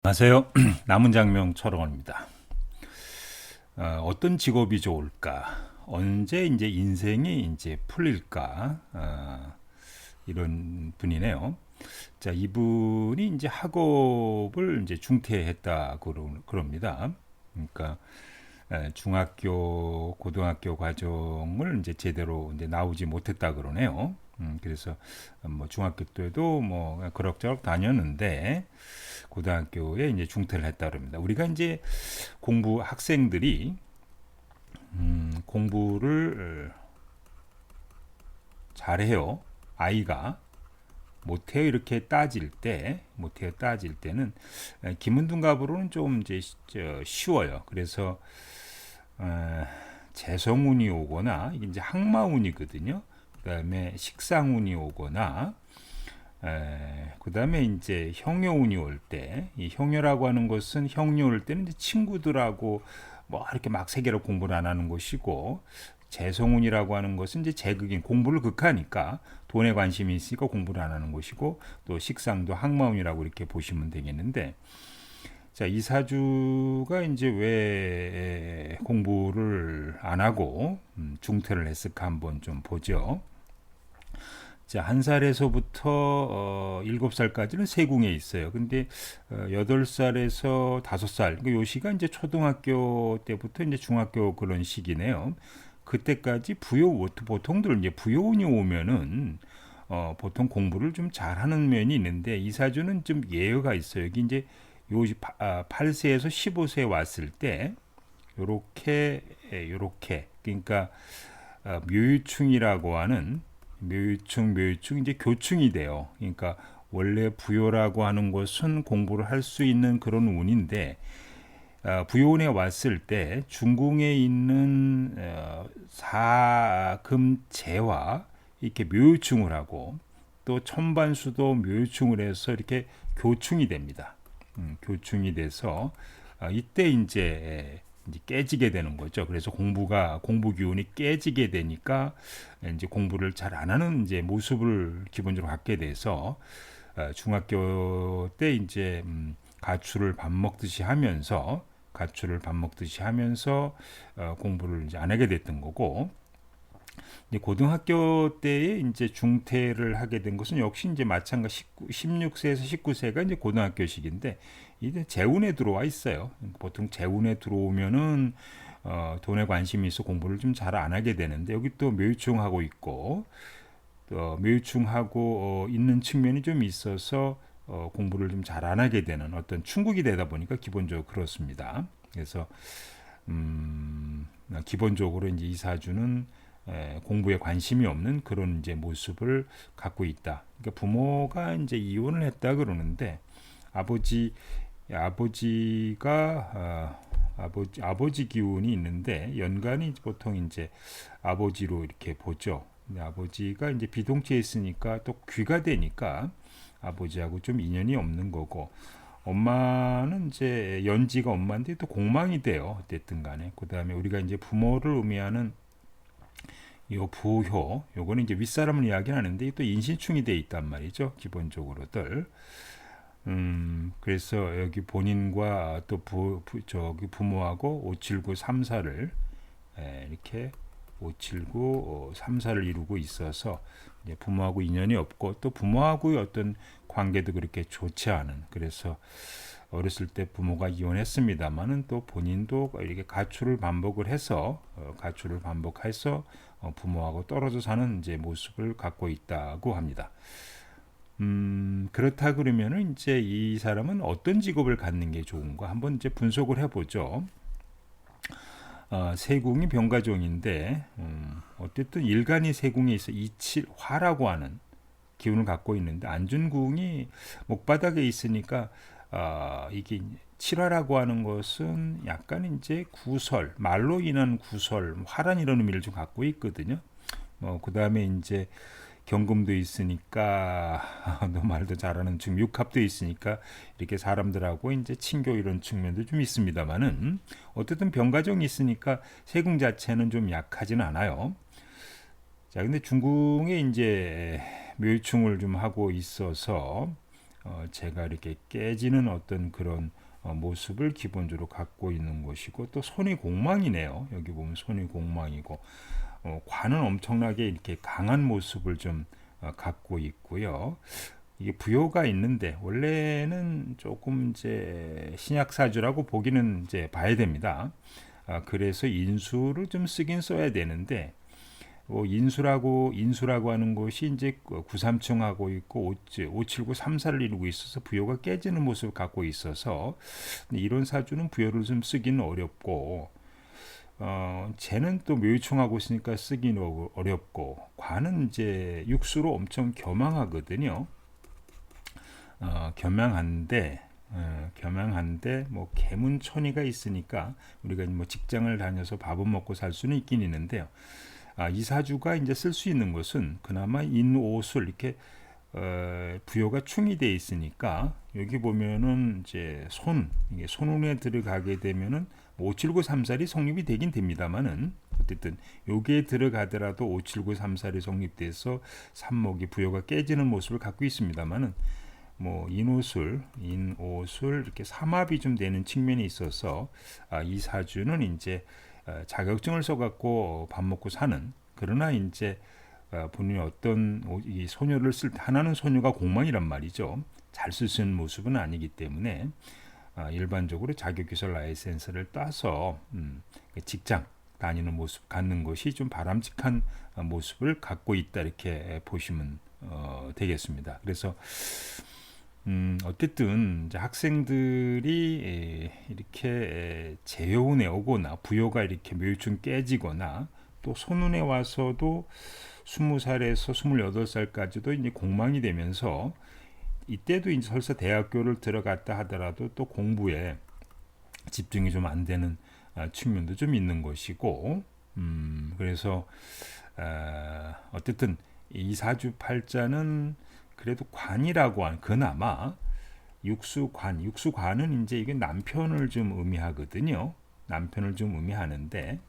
안녕하세요. 남은 장명 철원입니다. 어떤 직업이 좋을까? 언제 이제 인생이 이제 풀릴까? 이런 분이네요. 자, 이분이 이제 학업을 이제 중퇴했다고 그럽니다. 그러니까 중학교, 고등학교 과정을 이제 제대로 이제 나오지 못했다 그러네요. 그래서 뭐 중학교 때도 뭐 그럭저럭 다녔는데 고등학교에 이제 중퇴를 했다 그럽니다. 우리가 이제 학생들이 공부를 잘해요. 아이가 못해요 이렇게 못해요 따질 때는 김은둔갑으로는 좀 이제 쉬워요. 그래서 재성운이 오거나 이게 이제 항마운이거든요. 그다음에 식상운이 오거나 그다음에 이제 형요운이 올 때, 이 형요라고 하는 것은 형요 올 때는 이제 친구들하고 뭐 이렇게 막 세계로 공부를 안 하는 것이고, 재성운이라고 하는 것은 이제 재극인 공부를 극하니까 돈에 관심이 있으니까 공부를 안 하는 것이고, 또 식상도 항마운이라고 이렇게 보시면 되겠는데, 자, 이 사주가 이제 왜 공부를 안 하고 중퇴를 했을까 한번 좀 보죠. 자, 한 살에서부터 7살까지는 세궁에 있어요. 근데 8살에서 5살, 그러니까 요 시가 이제 초등학교 때부터 이제 중학교 그런 시기네요. 그때까지 보통들 이제 부요운이 오면은 보통 공부를 좀 잘하는 면이 있는데 이 사주는 좀 예외가 있어요. 여기 이제 8세에서 15세 왔을 때 요렇게 그러니까 묘유충이라고 하는 묘유충 이제 교충이 돼요. 그러니까 원래 부요라고 하는 것은 공부를 할 수 있는 그런 운인데 부요운에 왔을 때 중궁에 있는 사금재와 이렇게 묘유충을 하고 또 천반수도 묘유충을 해서 이렇게 교충이 됩니다. 교충이 돼서 이때 이제 깨지게 되는 거죠. 그래서 공부 기운이 깨지게 되니까 이제 공부를 잘 안 하는 이제 모습을 기본적으로 갖게 돼서 중학교 때 이제 가출을 밥 먹듯이 하면서 공부를 이제 안 하게 됐던 거고, 이제 고등학교 때에 이제 중퇴를 하게 된 것은 역시 이제 마찬가지 16세에서 19세가 이제 고등학교 시기인데 이제 재운에 들어와 있어요. 보통 재운에 들어오면은 돈에 관심이 있어 공부를 좀 잘 안 하게 되는데 여기 또 묘유충하고 있고 또 묘유충하고 있는 측면이 좀 있어서 공부를 좀 잘 안 하게 되는 어떤 충국이 되다 보니까 기본적으로 그렇습니다. 그래서 기본적으로 이제 이 사주는 공부에 관심이 없는 그런 이제 모습을 갖고 있다. 그러니까 부모가 이제 이혼을 했다 그러는데 아버지 아버지가 아버지 기운이 있는데 연간이 보통 이제 아버지로 이렇게 보죠. 근데 아버지가 이제 비동치에 있으니까 또 귀가 되니까 아버지하고 좀 인연이 없는 거고 엄마는 이제 연지가 엄마인데 또 공망이 돼요. 어쨌든 간에. 그 다음에 우리가 이제 부모를 의미하는 요 부효, 요거는 이제 윗사람을 이야기하는데 또 인신충이 돼 있단 말이죠. 기본적으로들. 그래서 여기 본인과 또 저기 부모하고 579 3사를 이렇게 579 3사를 이루고 있어서 이제 부모하고 인연이 없고 또 부모하고의 어떤 관계도 그렇게 좋지 않은, 그래서 어렸을 때 부모가 이혼했습니다만은 또 본인도 이렇게 가출을 반복해서 부모하고 떨어져 사는 이제 모습을 갖고 있다고 합니다. 그렇다 그러면은 이제 이 사람은 어떤 직업을 갖는 게 좋은가 한번 이제 분석을 해보죠. 세궁이 병가종인데 어쨌든 일간이 세궁에 있어 이칠화라고 하는 기운을 갖고 있는데 안준궁이 목바닥에 있으니까 이게 칠화라고 하는 것은 약간 이제 구설, 말로 인한 구설, 화란 이런 의미를 좀 갖고 있거든요. 그 다음에 이제 경금도 있으니까 너 말도 잘하는 중 육합도 있으니까 이렇게 사람들하고 이제 친교 이런 측면도 좀 있습니다만은 어쨌든 병가정이 있으니까 세궁 자체는 좀 약하지는 않아요. 자, 근데 중궁에 이제 묘충을 좀 하고 있어서 제가 이렇게 깨지는 어떤 그런 모습을 기본적으로 갖고 있는 것이고, 또 손이 공망이네요. 여기 보면 손이 공망이고, 관은 엄청나게 이렇게 강한 모습을 좀 갖고 있고요. 이게 부여가 있는데 원래는 조금 이제 신약사주라고 보기는 이제 봐야 됩니다. 그래서 인수를 좀 쓰긴 써야 되는데, 인수라고 하는 것이 이제 9,3층하고 있고 579, 3사를 이루고 있어서 부여가 깨지는 모습을 갖고 있어서 이런 사주는 부여를 좀 쓰기는 어렵고, 쟤는 또 묘유충하고 있으니까 쓰기는 어렵고, 관은 이제 육수로 엄청 겸황하거든요. 겸양한데 뭐 개문천이가 있으니까 우리가 뭐 직장을 다녀서 밥은 먹고 살 수는 있긴 있는데요. 이 사주가 이제 쓸 수 있는 것은 그나마 인오술 이렇게 부여가 충이 돼 있으니까, 여기 보면은 이제 이게 손운에 들어가게 되면은 57934이 성립이 되긴 됩니다만은, 어쨌든 여기에 들어가더라도 57934이 성립돼서 삼목이 부여가 깨지는 모습을 갖고 있습니다만은, 뭐 인오술 이렇게 삼합이 좀 되는 측면이 있어서 이 사주는 이제 자격증을 써갖고 밥 먹고 사는, 그러나 이제 본인이 어떤 이 소녀를 쓸 때, 하나는 소녀가 공망이란 말이죠. 잘 쓸 수 있는 모습은 아니기 때문에 일반적으로 자격기술 라이센스를 따서 직장 다니는 모습 갖는 것이 좀 바람직한 모습을 갖고 있다, 이렇게 보시면 되겠습니다. 그래서 어쨌든 이제 학생들이 이렇게 재혼에 오거나 부여가 이렇게 묘유충 깨지거나, 또 손운에 와서도 20살에서 28살까지도 이제 공망이 되면서, 이때도 이제 설사 대학교를 들어갔다 하더라도 또 공부에 집중이 좀 안 되는 측면도 좀 있는 것이고, 그래서 어쨌든 이 사주팔자는 그래도 관이라고 하는, 그나마 육수관은 이제 이게 남편을 좀 의미하거든요. 남편을 좀 의미하는데,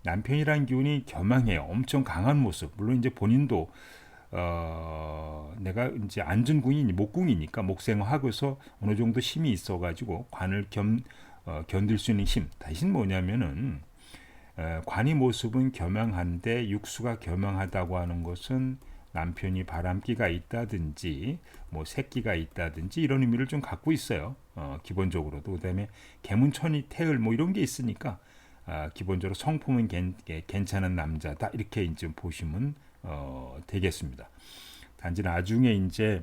남편이란 기운이 겸양해요. 엄청 강한 모습. 물론 이제 본인도 내가 이제 안전궁이 목궁이니까 목생하고서 어느 정도 힘이 있어가지고 관을 견딜 수 있는 힘. 대신 뭐냐면은 관이 모습은 겸양한데 육수가 겸양하다고 하는 것은 남편이 바람기가 있다든지 뭐 새끼가 있다든지 이런 의미를 좀 갖고 있어요. 기본적으로도. 그다음에 개문천이 태을 뭐 이런 게 있으니까 기본적으로 성품은 괜찮은 남자다, 이렇게 이제 보시면 되겠습니다. 단지 나중에 이제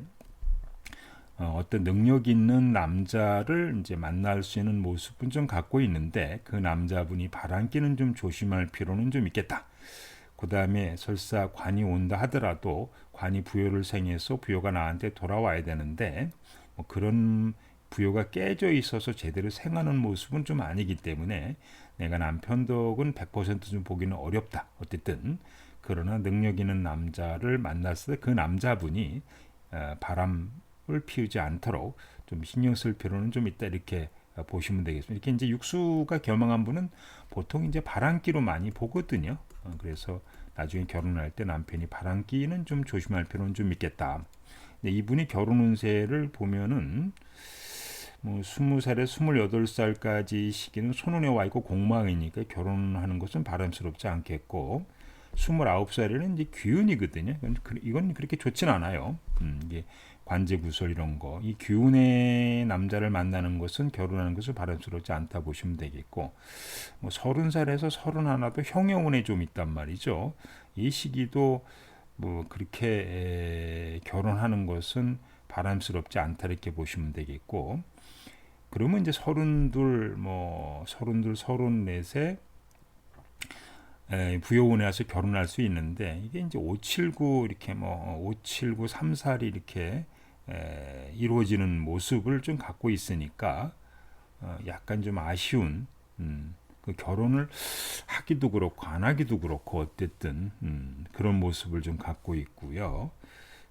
어떤 능력 있는 남자를 이제 만날 수 있는 모습은 좀 갖고 있는데, 그 남자분이 바람기는 좀 조심할 필요는 좀 있겠다. 그 다음에 설사 관이 온다 하더라도 관이 부여를 생해서 부여가 나한테 돌아와야 되는데, 뭐 그런 부여가 깨져 있어서 제대로 생하는 모습은 좀 아니기 때문에 내가 남편 덕은 100%좀 보기는 어렵다. 어쨌든 그러나 능력 있는 남자를 만났을 때 그 남자분이 바람을 피우지 않도록 좀 신경 쓸 필요는 좀 있다, 이렇게 보시면 되겠습니다. 이렇게 이제 육수가 겸황한 분은 보통 이제 바람기로 많이 보거든요. 그래서 나중에 결혼할 때 남편이 바람기는 좀 조심할 필요는 좀 있겠다. 근데 이분이 결혼 운세를 보면은 뭐 20살에 28살까지 시기는 손운에 와 있고 공망이니까 결혼하는 것은 바람스럽지 않겠고, 29살에는 이제 귀운이거든요. 이건 그렇게 좋진 않아요. 이게 관제구설 이런 거, 이 귀운의 남자를 만나는 것은 결혼하는 것을 바람스럽지 않다 보시면 되겠고, 뭐 30살에서 31도 형여운에 좀 있단 말이죠. 이 시기도 뭐 그렇게 결혼하는 것은 바람스럽지 않다, 이렇게 보시면 되겠고, 그러면 이제 32, 34에 부여운에 와서 결혼할 수 있는데, 이게 이제 579 이렇게 579, 34이 이렇게 이루어지는 모습을 좀 갖고 있으니까 약간 좀 아쉬운, 그 결혼을 하기도 그렇고 안 하기도 그렇고 어쨌든 그런 모습을 좀 갖고 있고요.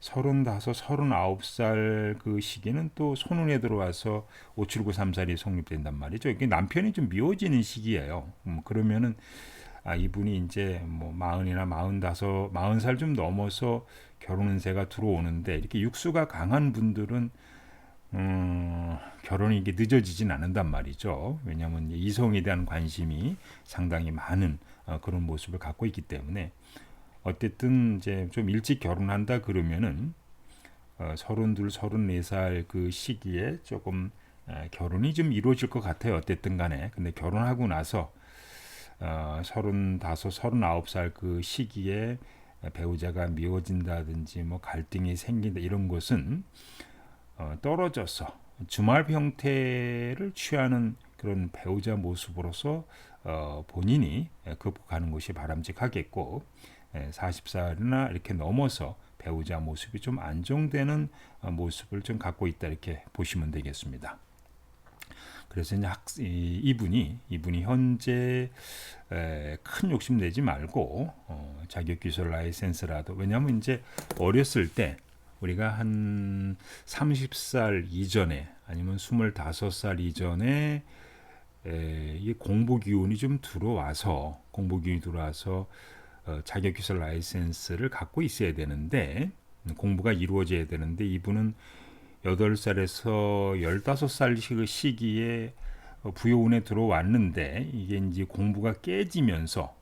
35, 39살 그 시기는 또 손운에 들어와서 579, 3살이 성립된단 말이죠. 이게 남편이 좀 미워지는 시기예요. 그러면은 이분이 이제 뭐 마흔이나 마흔 살 좀 넘어서 결혼 운세가 들어오는데 이렇게 육수가 강한 분들은 결혼이 이게 늦어지진 않는단 말이죠. 왜냐하면 이성에 대한 관심이 상당히 많은 그런 모습을 갖고 있기 때문에 어쨌든 이제 좀 일찍 결혼한다 그러면은 32, 34살 그 시기에 조금 결혼이 좀 이루어질 것 같아요. 어쨌든 간에. 근데 결혼하고 나서 35, 39살 그 시기에 배우자가 미워진다든지 뭐 갈등이 생긴다 이런 것은 떨어져서 주말 형태를 취하는 그런 배우자 모습으로서 본인이 극복하는 것이 바람직하겠고 40살이나 이렇게 넘어서 배우자 모습이 좀 안정되는 모습을 좀 갖고 있다 이렇게 보시면 되겠습니다. 그래서 이제 이분이 현재 큰 욕심 내지 말고 자격기술 라이센스라도 왜냐하면 이제 어렸을 때 우리가 한 30살 이전에 아니면 25살 이전에 이 공부 기운이 좀 들어와서 자격기술 라이센스를 갖고 있어야 되는데 공부가 이루어져야 되는데 이분은 8살에서 15살 시기에 부여운에 들어왔는데 이게 이제 공부가 깨지면서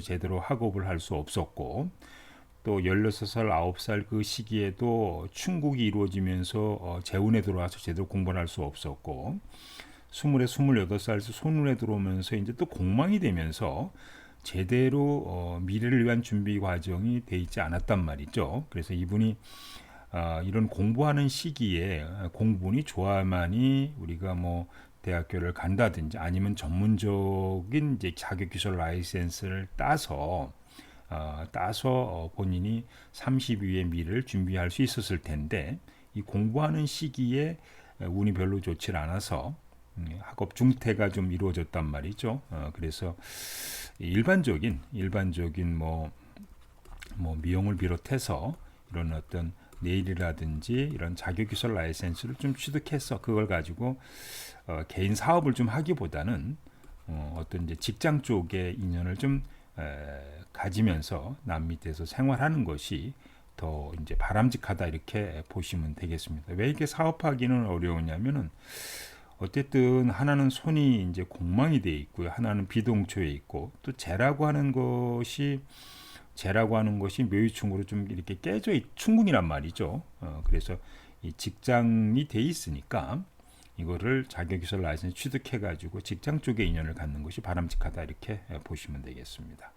제대로 학업을 할 수 없었고 또 16살, 9살 그 시기에도 충국이 이루어지면서 재운에 들어와서 제대로 공부를 할 수 없었고 20에 28살에서 손운에 들어오면서 이제 또 공망이 되면서 제대로 미래를 위한 준비 과정이 돼 있지 않았단 말이죠. 그래서 이분이 이런 공부하는 시기에 공부운이 좋아야만이 우리가 뭐 대학교를 간다든지 아니면 전문적인 이제 자격기술 라이센스를 따서 본인이 30 이후의 미래를 준비할 수 있었을 텐데 이 공부하는 시기에 운이 별로 좋지 않아서 학업 중퇴가 좀 이루어졌단 말이죠. 그래서 일반적인 뭐 미용을 비롯해서 이런 어떤 네일이라든지 이런 자격기술 라이센스를 좀 취득해서 그걸 가지고 개인 사업을 좀 하기보다는 어떤 이제 직장 쪽의 인연을 좀 가지면서 남 밑에서 생활하는 것이 더 이제 바람직하다 이렇게 보시면 되겠습니다. 왜 이렇게 사업하기는 어려우냐면은 어쨌든 하나는 손이 이제 공망이 돼 있고요, 하나는 비동초에 있고 또 재라고 하는 것이 묘유충으로 좀 이렇게 깨져 충궁이란 말이죠. 그래서 이 직장이 돼 있으니까 이거를 자격기술 라이센스 취득해가지고 직장 쪽에 인연을 갖는 것이 바람직하다 이렇게 보시면 되겠습니다.